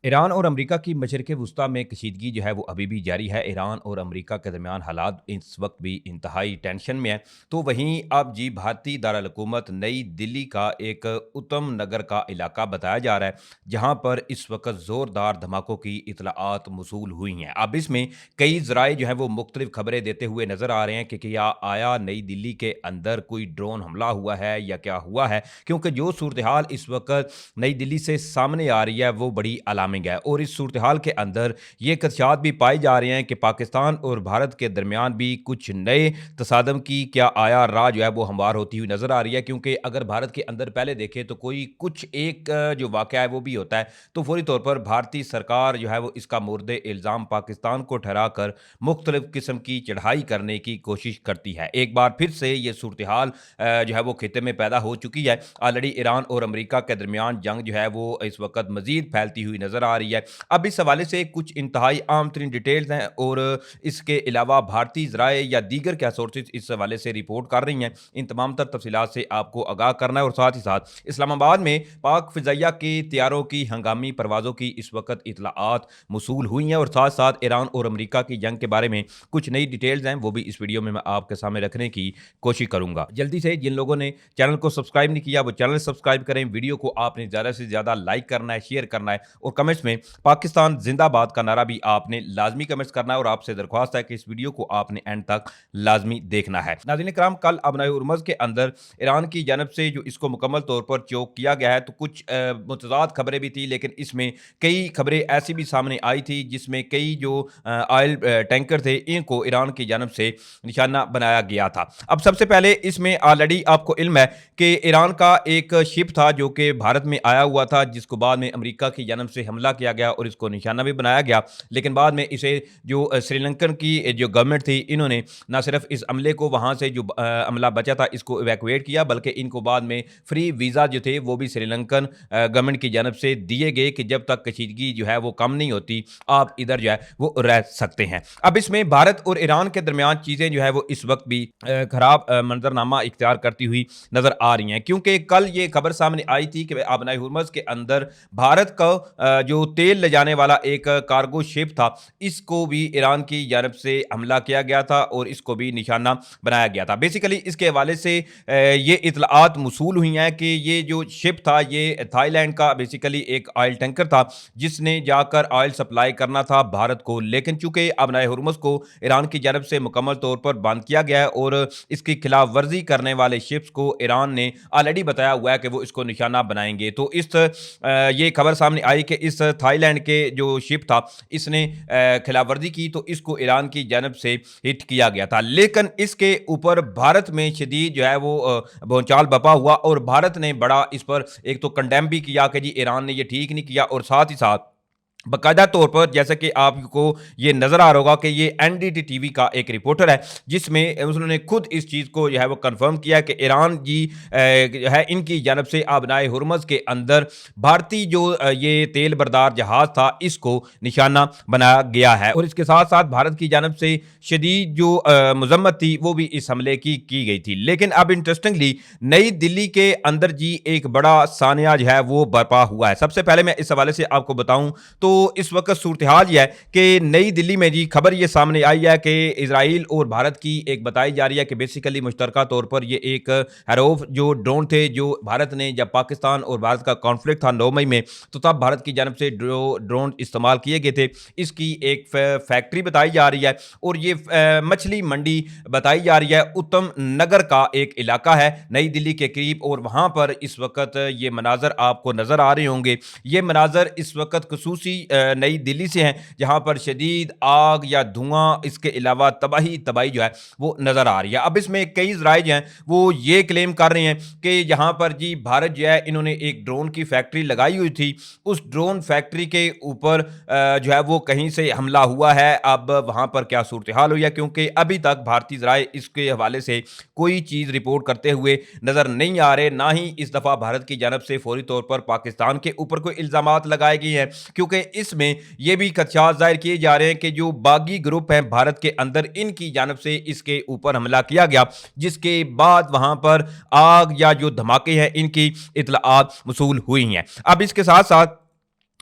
ایران اور امریکہ کی مشرق وسطیٰ میں کشیدگی جو ہے وہ ابھی بھی جاری ہے۔ ایران اور امریکہ کے درمیان حالات اس وقت بھی انتہائی ٹینشن میں ہیں۔ تو وہیں اب بھارتی دارالحکومت نئی دلی کا ایک اتم نگر کا علاقہ بتایا جا رہا ہے، جہاں پر اس وقت زوردار دھماکوں کی اطلاعات موصول ہوئی ہیں۔ اب اس میں کئی ذرائع جو ہیں وہ مختلف خبریں دیتے ہوئے نظر آ رہے ہیں کہ کیا آیا نئی دلی کے اندر کوئی ڈرون حملہ ہوا ہے یا کیا ہوا ہے، کیونکہ جو صورتحال اس وقت نئی دلی سے سامنے آ رہی ہے وہ بڑی علامتی ہے، اور اس صورتحال کے اندر یہ خدشات بھی پائے جا رہے ہیں کہ پاکستان اور بھارت کے درمیان بھی کچھ نئے تصادم کی کیا آیا راہ جو ہے وہ ہموار ہوتی ہوئی نظر آ رہی ہے، کیونکہ اگر بھارت کے اندر پہلے دیکھیں تو کوئی کچھ ایک جو واقعہ ہے وہ بھی ہوتا ہے تو فوری طور پر بھارتی سرکار جو ہے وہ اس کا مورد الزام پاکستان کو ٹھہرا کر مختلف قسم کی چڑھائی کرنے کی کوشش کرتی ہے۔ ایک بار پھر سے یہ صورتحال جو ہے وہ خطے میں پیدا ہو چکی ہے۔ آلریڈی ایران اور امریکہ کے درمیان جنگ جو ہے وہ اس وقت مزید پھیلتی ہوئی نظر آ رہی ہے۔ اب اس حوالے سے کچھ انتہائی عام ترین ڈیٹیلز ہیں، اور اس کے علاوہ بھارتی ذرائع یا دیگر کیا سورسز اس حوالے سے رپورٹ کر رہی ہیں، ان تمام تر تفصیلات سے آپ کو آگاہ کرنا ہے۔ اور ساتھ ہی ساتھ اسلام آباد میں پاک فضائیہ کے طیاروں کی ہنگامی پروازوں کی اس وقت اطلاعات موصول ہوئی ہیں، اور ساتھ ساتھ ایران اور امریکہ کی جنگ کے بارے میں کچھ نئی ڈیٹیلز ہیں، وہ بھی اس ویڈیو میں آپ کے سامنے رکھنے کی کوشش کروں گا۔ جلدی سے جن لوگوں نے چینل کو سبسکرائب نہیں کیا وہ چینل سبسکرائب کریں، ویڈیو کو آپ نے زیادہ سے زیادہ لائک کرنا ہے، شیئر کرنا ہے، اور کمنٹس میں پاکستان زندہ باد کا نعرہ بھی آپ نے لازمی کمنٹس کرنا ہے، اور آپ سے درخواست ہے کہ اس ویڈیو کو آپ نے اینڈ تک لازمی دیکھنا ہے۔ ناظرین کرام، کل ابنائے ہرمز کے اندر ایران کی جانب سے جو اس کو مکمل طور پر چوک کیا گیا ہے، تو کچھ متضاد خبریں بھی تھی، لیکن اس میں کئی خبریں ایسی بھی سامنے آئی تھی جس میں کئی جو آئل ٹینکر تھے ان کو ایران کی جانب سے نشانہ بنایا گیا تھا۔ اب سب سے پہلے اس میں آلریڈی آپ کو علم ہے کہ ایران کا ایک شپ تھا جو کہ بھارت میں آیا ہوا تھا، جس کو بعد میں امریکہ کی جانب سے حملہ کیا گیا اور اس کو نشانہ بھی بنایا گیا، لیکن بعد میں اسے جو سری لنکن کی جو گورنمنٹ تھی انہوں نے نہ صرف اس عملے کو وہاں سے جو عملہ بچا تھا اس کو ایویکویٹ کیا، بلکہ ان کو بعد میں فری ویزا جو تھے وہ بھی سری لنکن گورنمنٹ کی جانب سے دیے گئے کہ جب تک کشیدگی جو ہے وہ کم نہیں ہوتی آپ ادھر جو ہے وہ رہ سکتے ہیں۔ اب اس میں بھارت اور ایران کے درمیان چیزیں جو ہے وہ اس وقت بھی خراب منظرنامہ اختیار کرتی ہوئی نظر آ رہی ہیں، کیونکہ کل یہ خبر سامنے آئی تھی کہ آبنائے ہرمز کے اندر بھارت کا جو تیل لے جانے والا ایک کارگو شپ تھا اس کو بھی ایران کی جانب سے حملہ کیا گیا تھا اور اس کو بھی نشانہ بنایا گیا تھا۔ بیسیکلی اس کے حوالے سے یہ اطلاعات موصول ہوئی ہیں کہ یہ جو شپ تھا یہ تھائی لینڈ کا بیسیکلی ایک آئل ٹینکر تھا جس نے جا کر آئل سپلائی کرنا تھا بھارت کو، لیکن چونکہ ابنائے ہرمز کو ایران کی جانب سے مکمل طور پر بند کیا گیا ہے اور اس کی خلاف ورزی کرنے والے شپس کو ایران نے آلریڈی بتایا ہوا ہے کہ وہ اس کو نشانہ بنائیں گے، تو یہ خبر سامنے آئی کہ اس تھائی لینڈ کے جو شپ تھا اس نے خلاف ورزی کی تو اس کو ایران کی جانب سے ہٹ کیا گیا تھا، لیکن اس کے اوپر بھارت میں شدید جو ہے وہ بھونچال بپا ہوا، اور بھارت نے بڑا اس پر ایک تو کنڈیم بھی کیا کہ جی ایران نے یہ ٹھیک نہیں کیا، اور ساتھ ہی ساتھ باقاعدہ طور پر جیسا کہ آپ کو یہ نظر آ رہا ہوگا کہ یہ این ڈی ٹی وی کا ایک رپورٹر ہے جس میں انہوں نے خود اس چیز کو جو ہے وہ کنفرم کیا کہ ایران ہے ان کی جانب سے آبنائے ہرمز کے اندر بھارتی جو یہ تیل بردار جہاز تھا اس کو نشانہ بنایا گیا ہے، اور اس کے ساتھ ساتھ بھارت کی جانب سے شدید جو مذمت تھی وہ بھی اس حملے کی گئی تھی۔ لیکن اب انٹرسٹنگلی نئی دلی کے اندر ایک بڑا سانحہ جو ہے وہ برپا ہوا ہے۔ سب سے پہلے میں اس حوالے سے آپ کو بتاؤں تو اس وقت صورتحال یہ ہے کہ نئی دلی میں خبر یہ سامنے آئی ہے کہ اسرائیل اور بھارت کی ایک بتائی جا رہی ہے کہ بیسیکلی مشترکہ طور پر یہ ایک ہیروف جو ڈرون تھے جو بھارت نے جب پاکستان اور بھارت کا کانفلکٹ تھا 9 مئی میں تو تب بھارت کی جانب سے ڈرون استعمال کیے گئے تھے، اس کی ایک فیکٹری بتائی جا رہی ہے، اور یہ مچھلی منڈی بتائی جا رہی ہے اتم نگر کا ایک علاقہ ہے نئی دلی کے قریب، اور وہاں پر اس وقت یہ مناظر آپ کو نظر آ رہے ہوں گے۔ یہ مناظر اس وقت خصوصی نئی دلی سے ہیں جہاں پر شدید آگ یا دھواں اس کے علاوہ تباہی جو ہے وہ نظر آ رہی ہے۔ اب اس میں کئی ذرائع جو ہیں وہ یہ کلیم کر رہے ہیں کہ یہاں پر بھارت جو ہے انہوں نے ایک ڈرون کی فیکٹری لگائی ہوئی تھی، اس ڈرون فیکٹری کے اوپر جو ہے وہ کہیں سے حملہ ہوا ہے۔ اب وہاں پر کیا صورتحال ہوئی ہے، کیونکہ ابھی تک بھارتی ذرائع اس کے حوالے سے کوئی چیز رپورٹ کرتے ہوئے نظر نہیں آ رہے، نہ ہی اس دفعہ بھارت کی جانب سے فوری طور پر پاکستان کے اوپر کوئی الزامات لگائے گئے ہیں، کیونکہ اس میں یہ بھی خدشات ظاہر کیے جا رہے ہیں کہ جو باغی گروپ ہیں بھارت کے اندر ان کی جانب سے اس کے اوپر حملہ کیا گیا، جس کے بعد وہاں پر آگ یا جو دھماکے ہیں ان کی اطلاعات موصول ہوئی ہیں۔ اب اس کے ساتھ ساتھ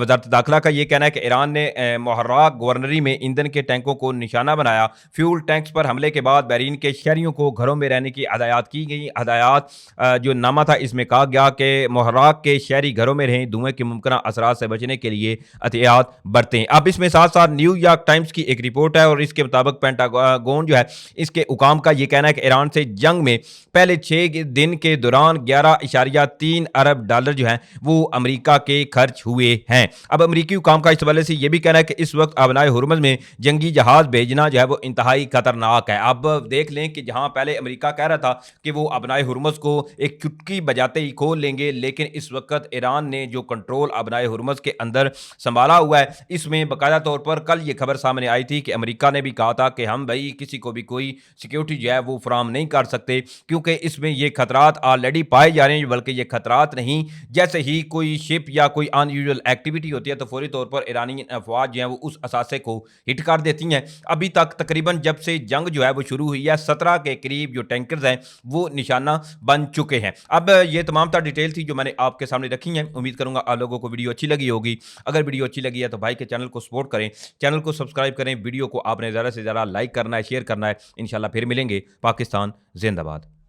وزارت داخلہ کا یہ کہنا ہے کہ ایران نے محراق گورنری میں ایندھن کے ٹینکوں کو نشانہ بنایا۔ فیول ٹینکس پر حملے کے بعد بحرین کے شہریوں کو گھروں میں رہنے کی ہدایات کی گئی۔ ہدایات جو نامہ تھا اس میں کہا گیا کہ محراق کے شہری گھروں میں رہیں، دھوئیں کے ممکنہ اثرات سے بچنے کے لیے احتیاط برتیں۔ اب اس میں ساتھ ساتھ نیو یارک ٹائمز کی ایک رپورٹ ہے اور اس کے مطابق پینٹاگون جو ہے اس کے حکام کا یہ کہنا ہے کہ ایران سے جنگ میں پہلے 6 دن کے دوران 11.3 ارب ڈالر جو ہیں وہ امریکہ کے خرچ ہوئے ہیں۔ اب امریکی حکام کا اس حوالے سے یہ بھی کہنا ہے کہ اس وقت آبنائے ہرمز میں جنگی جہاز بھیجنا جو ہے وہ انتہائی خطرناک ہے۔ اب دیکھ لیں کہ جہاں پہلے امریکہ کہہ رہا تھا کہ وہ آبنائے ہرمز کو ایک چٹکی بجاتے ہی کھول لیں گے، لیکن اس وقت ایران نے جو کنٹرول آبنائے ہرمز کے اندر سنبھالا ہوا ہے، اس میں باقاعدہ طور پر کل یہ خبر سامنے آئی تھی کہ امریکہ نے بھی کہا تھا کہ ہم بھائی کسی کو بھی کوئی سیکیورٹی جو ہے وہ فراہم نہیں کر سکتے، کیونکہ اس میں یہ خطرات آلریڈی پائے جا رہے ہیں، بلکہ یہ خطرات نہیں، جیسے ہی کوئی شپ یا کوئی ان یوزول ایکٹیویٹی ہوتی ہے تو فوری طور پر ایرانی افواج جو ہیں وہ اس اثاثے کو ہٹ کر دیتی ہیں۔ ابھی تک تقریباً جب سے جنگ جو ہے وہ شروع ہوئی ہے 17 کے قریب جو ٹینکرز ہیں وہ نشانہ بن چکے ہیں۔ اب یہ تمام تر ڈیٹیل تھی جو میں نے آپ کے سامنے رکھی ہیں۔ امید کروں گا آپ لوگوں کو ویڈیو اچھی لگی ہوگی۔ اگر ویڈیو اچھی لگی ہے تو بھائی کے چینل کو سپورٹ کریں، چینل کو سبسکرائب کریں، ویڈیو کو آپ نے زیادہ سے زیادہ لائک کرنا ہے، شیئر کرنا ہے۔ انشاءاللہ پھر ملیں گے۔ پاکستان زندہ باد۔